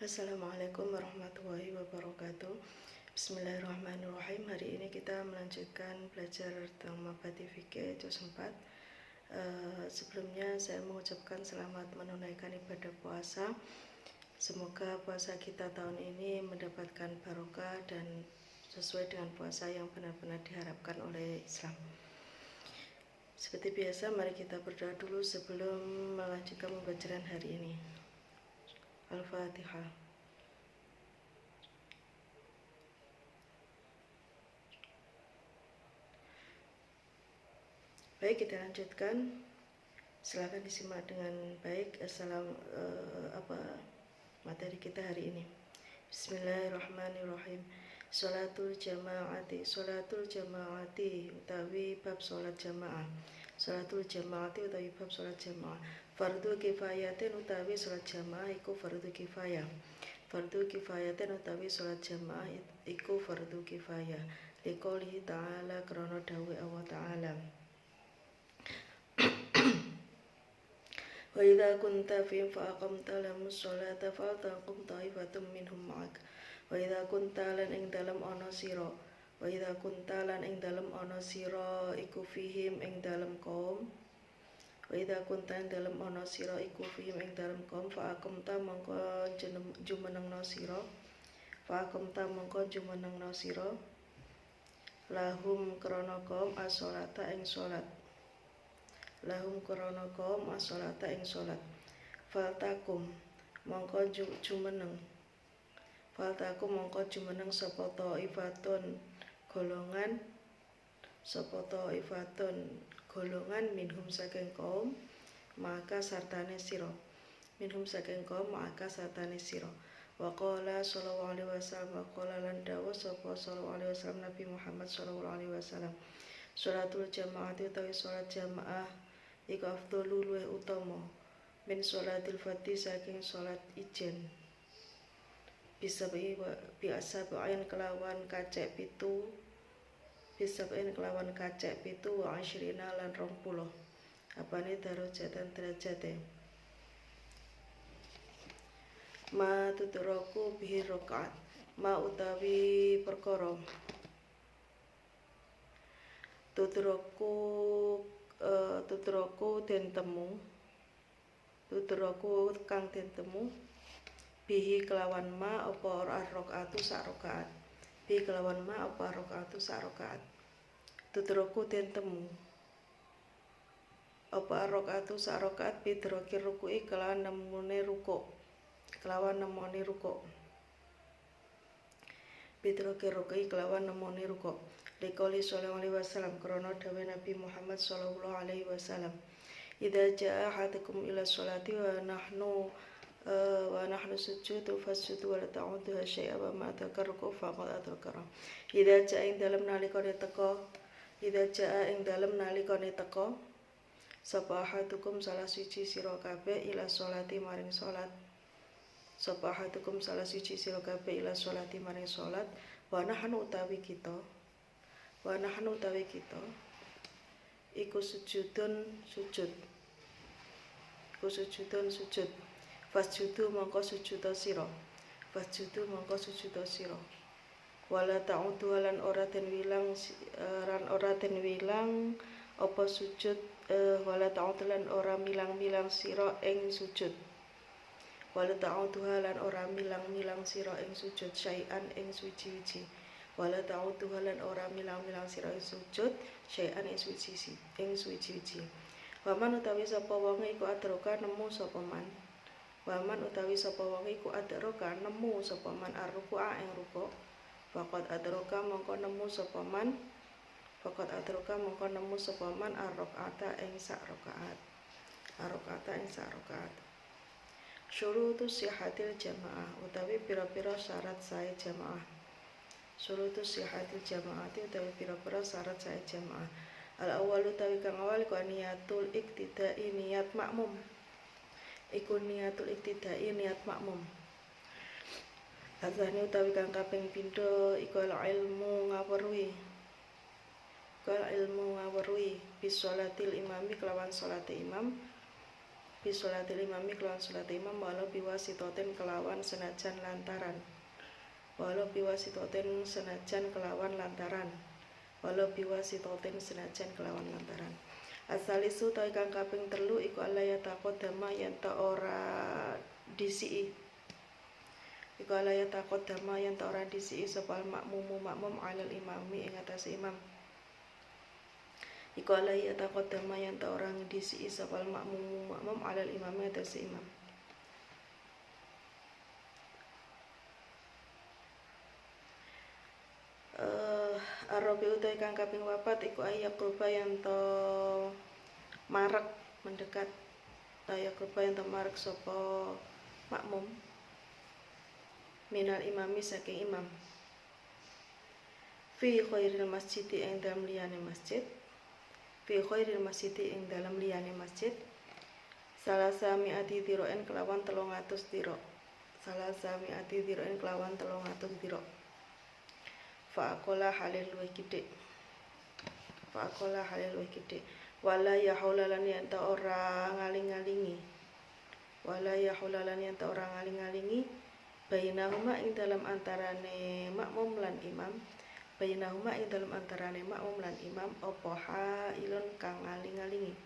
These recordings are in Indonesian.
Assalamualaikum warahmatullahi wabarakatuh. Bismillahirrahmanirrahim. Hari ini kita melanjutkan belajar tentang mabadi fikih juz 4. Sebelumnya saya mengucapkan selamat menunaikan ibadah puasa. Semoga puasa kita tahun ini mendapatkan barokah dan sesuai dengan puasa yang benar-benar diharapkan oleh Islam. Seperti biasa, mari kita berdoa dulu sebelum melanjutkan pembelajaran hari ini. Al-Fatihah. Baik, kita lanjutkan. Silakan disimak dengan baik. Materi kita hari ini. Bismillahirrahmanirrahim. Sholatul jamaati utawi bab sholat jamaah. Sholatul jamaati utawi bab sholat jamaah. Fardu kifayatin utawi sholat jamaah iku fardu kifayah. Fardu kifayatin utawi sholat jamaah iku fardu kifayah. Liqoulihi ta'ala krana dawuh Allah ta'ala. Wa idza kunta fihim fa aqamta lahumus sholata faltaqum ta'ifatun minhum ma'ak. Wa idza kunta lan ing dalem ana sira. Wa idza kunta lan ing dalem ana sira iku fihim ing dalem kaum. Wa idza kunta ing dalem ana sira iku fihim ing dalem kaum fa aqamta mongko jumenengna sira. Fa aqamta mongko jumenengna sira. Lahum krana kaum as-sholata ing salat. Lahum krana kaum as-sholata ing salat. Faltakum mongko jumeneng. Faltakum mongko jumeneng sapa ta'ifatun golongan. Sapa ta'ifatun golongan minhum saking kaum maka sartane sira. Minhum saking kaum maka sartane sira. Wa qala sallallahu alaihi wasallam wa qala lan dawuh sapa sallallahu alaihi wasallam Nabi Muhammad sallallahu alaihi wasallam. Sholatul jamaati utawi salat jamaah iku afdhalu luwih utama min sholatil fardhi saking salat ijen. Biasa bain kelawan kacek pitu. Bisa bain kelawan kacek pitu wa asyrina lan 20. Apane darajatan derajate. Ma tutraku bihi rakaat. Ma utawi perkara. Tutraku den temu. Tutraku kang den temu. Bihi kelawan ma apa rakaatu sak rakaat. Bihi kelawan ma apa rakaatu sak rakaat. Tutraku den temu. Apa rakaatu sak rakaat bidraki ruku'i kelawan nemune rukuk. Kelawan nemone rukuk. Bidraki ruku'i kelawan nemone rukuk. Liqouli sallallahu alaihi wasallam krana dawuh Nabi Muhammad sallallahu alaihi wasallam. Idza jaa ahadukum ila sholati wa nahnu sujudu fasjudu wa la ta'udu syai'a wa ma takarruku faqad atakara. Idza jaa ing dalem nalikane teka sapa ahadukum salah siji sira kabeh ila sholati maring salat. Sapa ahadukum salah siji sira kabeh ila sholati maring salat wa nahnu utawi kita iku sujud. Fasjudu mongko sujuda sira. Wala ta'udu lan ora den wilang apa sujud. Wala ta'udu lan ora milang-milang sira ing sujud. Wala ta'udu lan ora milang-milang sira ing sujud syai'an ing suci-suci. Wala ta'udu lan ora milang-milang sira ing sujud syai'an ing suci-suci. Waman utawi sapa wong iku adroka nemu sapa man. Waman utawi sapa wong iku adroka nemu sapa man ar-ruku'a ing rukuk. Faqad adroka mongko nemu sapa man. Ar-rakaata ing sak rakaat. Syurutus sihatil jamaah utawi pira-pira syarat sae jamaah. Syurutus sihatil jamaati utawi pira-pira syarat sae jamaah. Al-awwal utawi kang awal iku niyatul iktidai niat makmum. Niat makmum. Azane utawi kang kaping pindho iku ilmu ngaweruhi bis sholatil imami kelawan sholate imam. bisolatil imami kelawan salat imam walau biwasitotin kelawan senajan lantaran walau biwasitotin senajan kelawan lantaran walau biwasitotin senajan kelawan lantaran. Asalisu ta kang kaping 3 iku alaya taqaddama yen ta ora disiki iku alaya taqaddama yen ta ora disiki sapa makmum alal imami ing atase imam iku alaya taqaddama yen ta ora disiki sapa makmum alal imami atase imam. Arabi utai kang kaping 4 iku ayak rupa yen to marek mendekat ayak rupa yen to marek sapa makmum minal imami saking imam fi khairil masjid ing dalam liyane masjid fi khairil masjid ing dalam liyane masjid salasa mi'ati diroen kelawan 300 diro salasa mi'ati diroen kelawan 300 diro fa'akola halil wikide wala yahulalan yang ta ora ngaling-ngalingi wala yahulalan yang ta ora ngaling-ngalingi bainahuma ing dalam antarane makmum lan imam bainahuma ing dalam antarane makmum lan imam apa hailun kang ngaling-ngalingi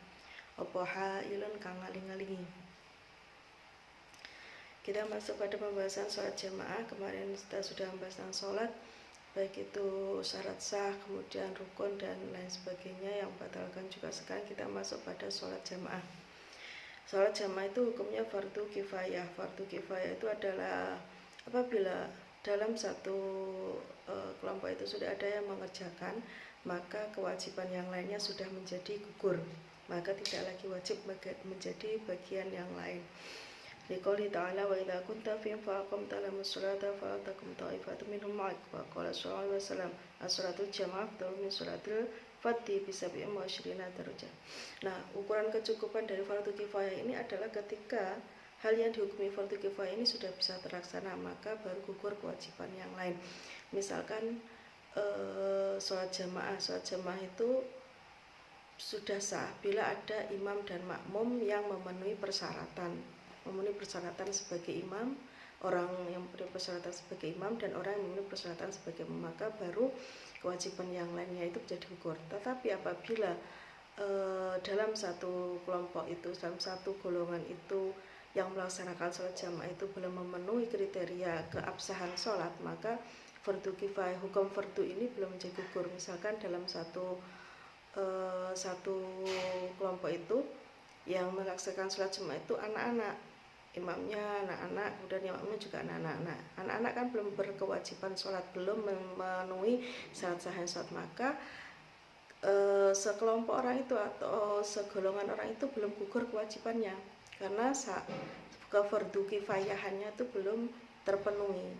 Kita masuk pada pembahasan sholat jamaah. Kemarin kita sudah membahas tentang sholat, baik itu syarat sah, kemudian rukun dan lain sebagainya yang batalkan juga. Sekarang kita masuk pada sholat jamaah. Sholat jamaah itu hukumnya fardu kifayah. Fardu kifayah itu adalah apabila dalam satu kelompok itu sudah ada yang mengerjakan, maka kewajiban yang lainnya sudah menjadi gugur, maka tidak lagi wajib menjadi bagian yang lain. Liqouli ta'ala wa idza kunta fihim faqamta lahumus sholata faltakum ta'ifatun minhum ma'ak wa qala sallallahu alaihi wasallam as-sholatu jama'ah afdalu min sholatil fardhi bi 27 darajah. Nah, ukuran kecukupan dari fardu kifayah ini adalah ketika hal yang dihukumi fardu kifayah ini sudah bisa terlaksana, maka baru gugur kewajiban yang lain. Misalkan sholat jamaah itu sudah sah bila ada imam dan makmum yang memenuhi persyaratan sebagai imam, orang yang memenuhi persyaratan sebagai imam dan orang yang memenuhi persyaratan sebagai imam, maka baru kewajiban yang lainnya itu menjadi gugur. Tetapi apabila dalam satu kelompok itu, dalam satu golongan itu yang melaksanakan sholat jamaah itu belum memenuhi kriteria keabsahan sholat, maka fardu kifayah, hukum fardu ini belum menjadi gugur. Misalkan dalam satu kelompok itu yang melaksanakan sholat jamaah itu anak-anak, imamnya anak-anak, kemudian yang makmumnya juga anak-anak. Anak-anak kan belum berkewajiban sholat, belum memenuhi syarat sahnya sholat, maka sekelompok orang itu atau segolongan orang itu belum gugur kewajibannya, karena fardu kifayahannya itu belum terpenuhi.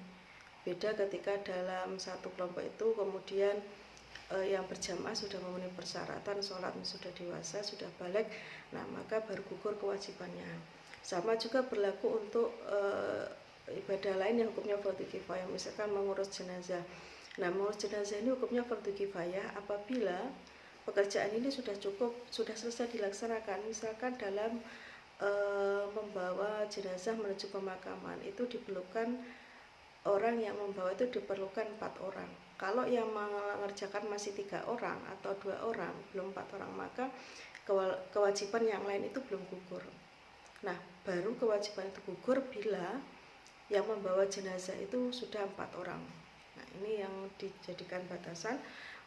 Beda ketika dalam satu kelompok itu kemudian yang berjamaah sudah memenuhi persyaratan sholat, sudah dewasa, sudah balik, nah maka baru gugur kewajibannya. Sama juga berlaku untuk ibadah lain yang hukumnya fardu kifayah, misalkan mengurus jenazah. Nah, mengurus jenazah ini hukumnya fardu kifayah apabila pekerjaan ini sudah cukup, sudah selesai dilaksanakan. Misalkan dalam membawa jenazah menuju pemakaman itu diperlukan orang yang membawa itu diperlukan 4 orang. Kalau yang mengerjakan masih 3 orang atau 2 orang, belum 4 orang, maka kewajiban yang lain itu belum gugur. Nah, baru kewajiban itu gugur bila yang membawa jenazah itu sudah 4 orang. Nah, ini yang dijadikan batasan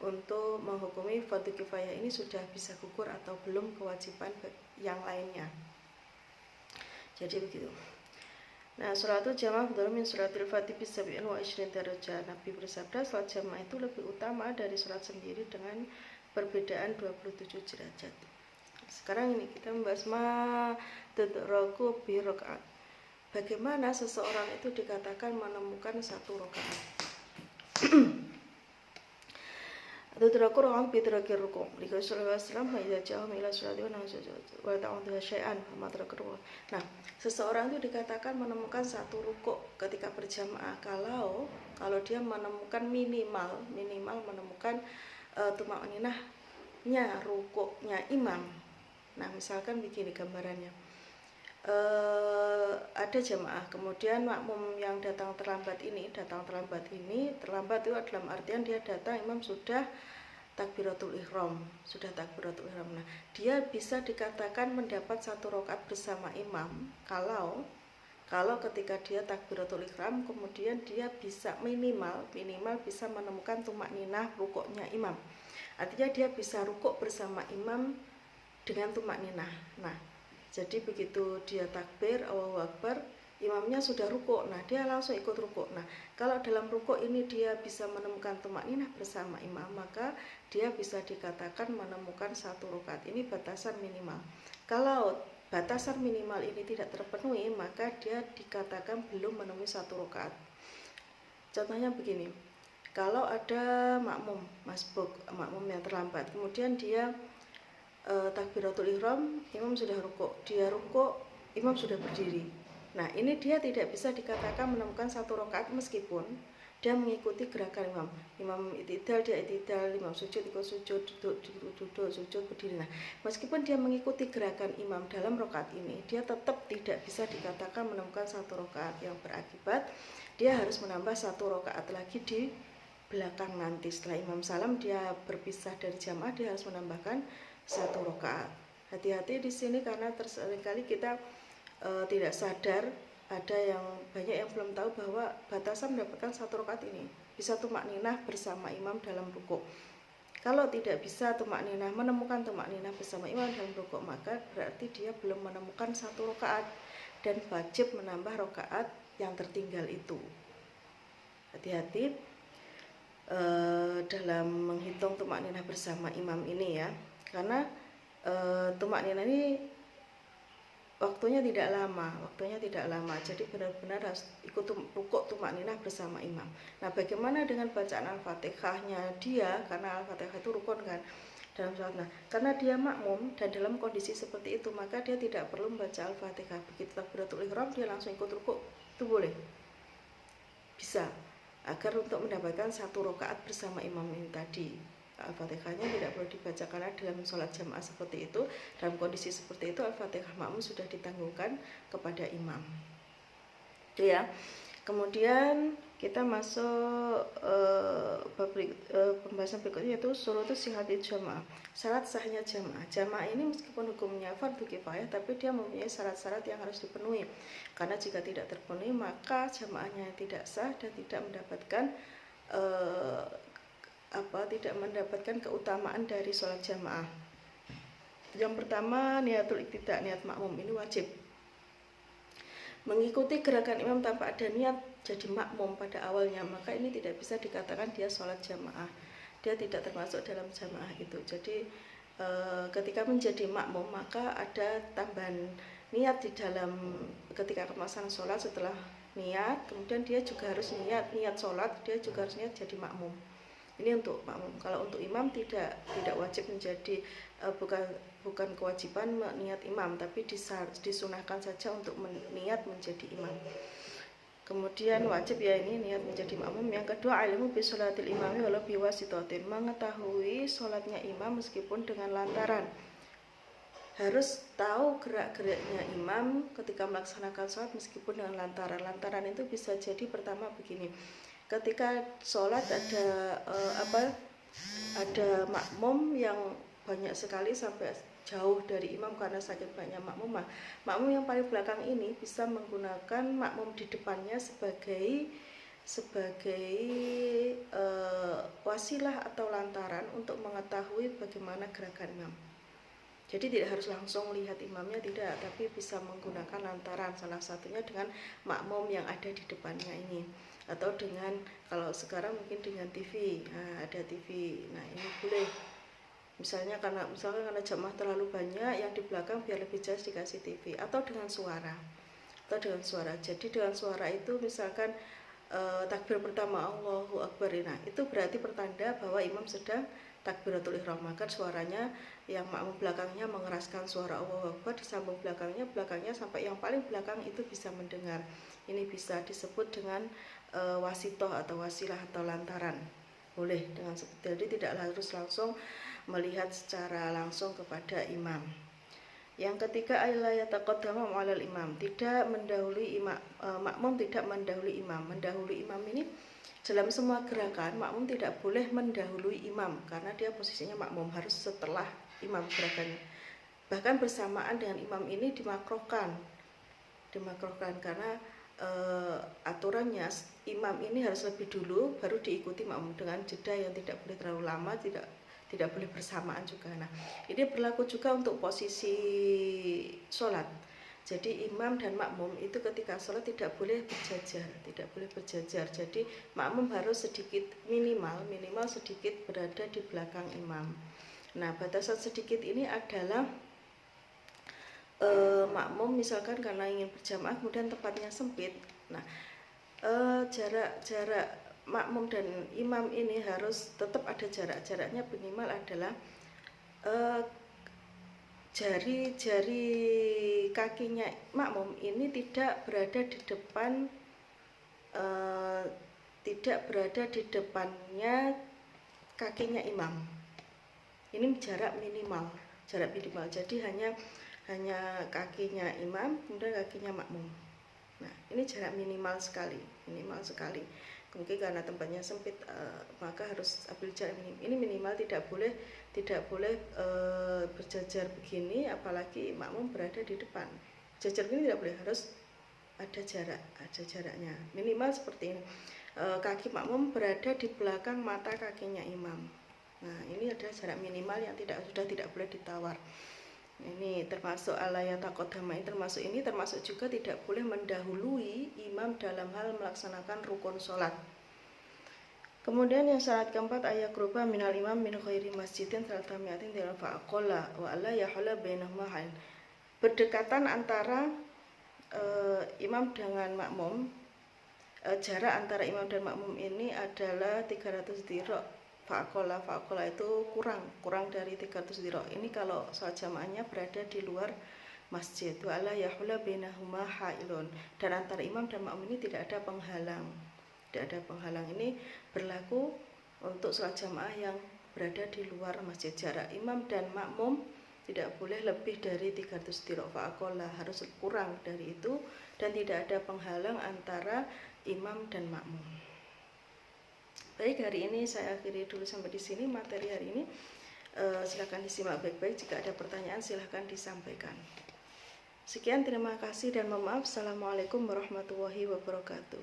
untuk menghukumi fardu kifayah ini sudah bisa gugur atau belum kewajiban yang lainnya. Jadi begitu. Nah, sholatul jamaah afdalu min sholatil fardhi bi 27 darajah. Nabi bersabda, sholat jamaah itu lebih utama dari sholat sendiri dengan perbedaan 27 derajat. Sekarang ini kita membahas tudraku bi rakaat. Bagaimana seseorang itu dikatakan menemukan 1 rakaat. Tudraku rakaat bi tudraki ruku'. Liqaul sallallahu alaihi wasallam idza ja'ahum ila sholati wa ta'awudhu syai'an famadrakuru. Nah, seseorang itu dikatakan menemukan 1 rukuk ketika berjamaah kalau dia menemukan minimal menemukan tumaninahnya rukuknya imam. Nah, misalkan begini gambarannya. ada jamaah, kemudian makmum yang datang terlambat ini terlambat itu dalam artian dia datang imam sudah takbiratul ihram, Nah, dia bisa dikatakan mendapat 1 rakaat bersama imam kalau ketika dia takbiratul ihram kemudian dia bisa minimal bisa menemukan tumak ninah rukuknya imam. Artinya dia bisa rukuk bersama imam dengan tumak ninah. Nah, jadi begitu dia takbir Allahu Akbar, imamnya sudah rukuk, nah dia langsung ikut rukuk. Nah, kalau dalam rukuk ini dia bisa menemukan tumakninah bersama imam, maka dia bisa dikatakan menemukan 1 rakaat. Ini batasan minimal. Kalau batasan minimal ini tidak terpenuhi, maka dia dikatakan belum menemui 1 rakaat. Contohnya begini, kalau ada makmum makmum yang terlambat, kemudian dia takbiratul ihram, imam sudah rukuk, dia rukuk, imam sudah berdiri. Nah, ini dia tidak bisa dikatakan menemukan 1 rakaat meskipun dia mengikuti gerakan imam. Imam i'tidal, dia i'tidal, imam sujud, ikut sujud, duduk, sujud, berdiri. Nah, meskipun dia mengikuti gerakan imam dalam rakaat ini, dia tetap tidak bisa dikatakan menemukan 1 rakaat, yang berakibat dia harus menambah 1 rakaat lagi di belakang nanti. Setelah imam salam, dia berpisah dari jamaah, dia harus menambahkan 1 rakaat. Hati-hati di sini karena seringkali kita tidak sadar, ada yang banyak yang belum tahu bahwa batasan mendapatkan 1 rakaat ini bisa tumak ninah bersama imam dalam rukuk. Kalau tidak bisa menemukan tumak ninah bersama imam dalam rukuk, maka berarti dia belum menemukan 1 rakaat dan wajib menambah rakaat yang tertinggal itu. Hati-hati dalam menghitung tumak ninah bersama imam ini ya, karena tumak ninah ini waktunya tidak lama, jadi benar-benar harus ikut rukuk tumak ninah bersama imam. Nah, bagaimana dengan bacaan Al-Fatihahnya dia, karena Al-Fatihah itu rukun kan dalam sholat. Nah, karena dia makmum dan dalam kondisi seperti itu, maka dia tidak perlu membaca Al-Fatihah. Begitu takbiratul ihram dia langsung ikut rukuk, itu boleh, bisa, agar untuk mendapatkan 1 rakaat bersama imam ini tadi. Al-Fatihahnya tidak perlu dibaca karena dalam sholat jamaah seperti itu, dalam kondisi seperti itu, Al-Fatihah makmum sudah ditanggungkan kepada imam. Itu ya. Kemudian kita masuk pembahasan berikutnya, yaitu syurutus sihhatil jamaah, syarat sahnya jamaah. Jamaah ini meskipun hukumnya fardu kifayah, tapi dia mempunyai syarat-syarat yang harus dipenuhi. Karena jika tidak terpenuhi, maka jamaahnya tidak sah dan tidak mendapatkan keutamaan dari sholat jamaah. Yang pertama, niatul iktida, niat makmum ini wajib. Mengikuti gerakan imam tanpa ada niat jadi makmum pada awalnya, maka ini tidak bisa dikatakan dia sholat jamaah. Dia tidak termasuk dalam jamaah itu. Jadi ketika menjadi makmum, maka ada tambahan niat di dalam ketika pelaksanaan sholat. Setelah niat, kemudian dia juga harus niat sholat, dia juga harus niat jadi makmum. Ini untuk makmum. Kalau untuk imam tidak wajib menjadi bukan kewajiban niat imam, tapi disunahkan saja untuk niat menjadi imam. Kemudian wajib ya ini niat menjadi makmum. Yang kedua, ilmu bi sholatil imami walau bi wasitotin, mengetahui sholatnya imam meskipun dengan lantaran. Harus tahu gerak-geraknya imam ketika melaksanakan sholat meskipun dengan lantaran. Lantaran itu bisa jadi pertama begini, ketika sholat ada makmum yang banyak sekali sampai jauh dari imam karena saking banyak makmum yang paling belakang ini bisa menggunakan makmum di depannya sebagai wasilah atau lantaran untuk mengetahui bagaimana gerakan imam. Jadi tidak harus langsung melihat imamnya, tidak, tapi bisa menggunakan lantaran, salah satunya dengan makmum yang ada di depannya ini, atau dengan, kalau sekarang mungkin dengan TV. Nah, ada TV, nah ini boleh. Misalnya karena jamaah terlalu banyak, yang di belakang biar lebih jelas dikasih TV, atau dengan suara. Jadi dengan suara itu misalkan takbir pertama Allahu Akbar, nah itu berarti pertanda bahwa imam sedang takbiratul ihram, maka suaranya yang makmum belakangnya mengeraskan suara Allahu Akbar, disambung belakangnya sampai yang paling belakang itu bisa mendengar. Ini bisa disebut dengan wasitoh atau wasilah atau lantaran. Boleh dengan seperti, jadi tidak harus langsung melihat secara langsung kepada imam. Yang ketiga, alla yataqaddama 'alal imam, tidak mendahului makmum tidak mendahului imam. Mendahului imam ini dalam semua gerakan makmum tidak boleh mendahului imam karena dia posisinya makmum, harus setelah imam gerakannya. Bahkan bersamaan dengan imam ini dimakrohkan karena aturannya imam ini harus lebih dulu baru diikuti makmum dengan jeda yang tidak boleh terlalu lama, tidak boleh bersamaan juga. Nah, ini berlaku juga untuk posisi sholat. Jadi imam dan makmum itu ketika sholat tidak boleh berjajar. Jadi makmum harus sedikit minimal sedikit berada di belakang imam. Nah, batasan sedikit ini adalah makmum misalkan karena ingin berjamaah kemudian tempatnya sempit. Nah, jarak makmum dan imam ini harus tetap ada jaraknya minimal adalah jari kakinya makmum ini tidak berada di depannya kakinya imam. Ini jarak minimal. Jadi hanya kakinya imam kemudian kakinya makmum. Nah, ini jarak minimal sekali. Mungkin karena tempatnya sempit maka harus ambil jarak ini minimal, tidak boleh berjajar begini, apalagi makmum berada di depan. Jajar begini tidak boleh, harus ada jaraknya minimal seperti ini. Kaki makmum berada di belakang mata kakinya imam. Nah, ini adalah jarak minimal yang sudah tidak boleh ditawar. Ini termasuk alla yataqaddama, termasuk juga tidak boleh mendahului imam dalam hal melaksanakan rukun sholat. Kemudian yang syarat keempat, ayaqruba minal imam min ghairi masjidin saltamiatin tidak fa'aqola wa alla yahula bainahuma hain. Berdekatan antara imam dengan makmum, jarak antara imam dan makmum ini adalah 300 dhira'. Fa'aqola itu kurang dari 300 dhira'. Ini kalau sholat jamaahnya berada di luar masjid. Wa alla yahula bainahuma hailun, dan antara imam dan makmum ini tidak ada penghalang. Ini berlaku untuk sholat jamaah yang berada di luar masjid. Jarak imam dan makmum tidak boleh lebih dari 300 dhira'. Fa'aqola harus kurang dari itu, dan tidak ada penghalang antara imam dan makmum. Baik, hari ini saya akhiri dulu sampai di sini materi hari ini. Silahkan disimak baik-baik, jika ada pertanyaan silahkan disampaikan. Sekian, terima kasih dan mohon maaf. Assalamualaikum warahmatullahi wabarakatuh.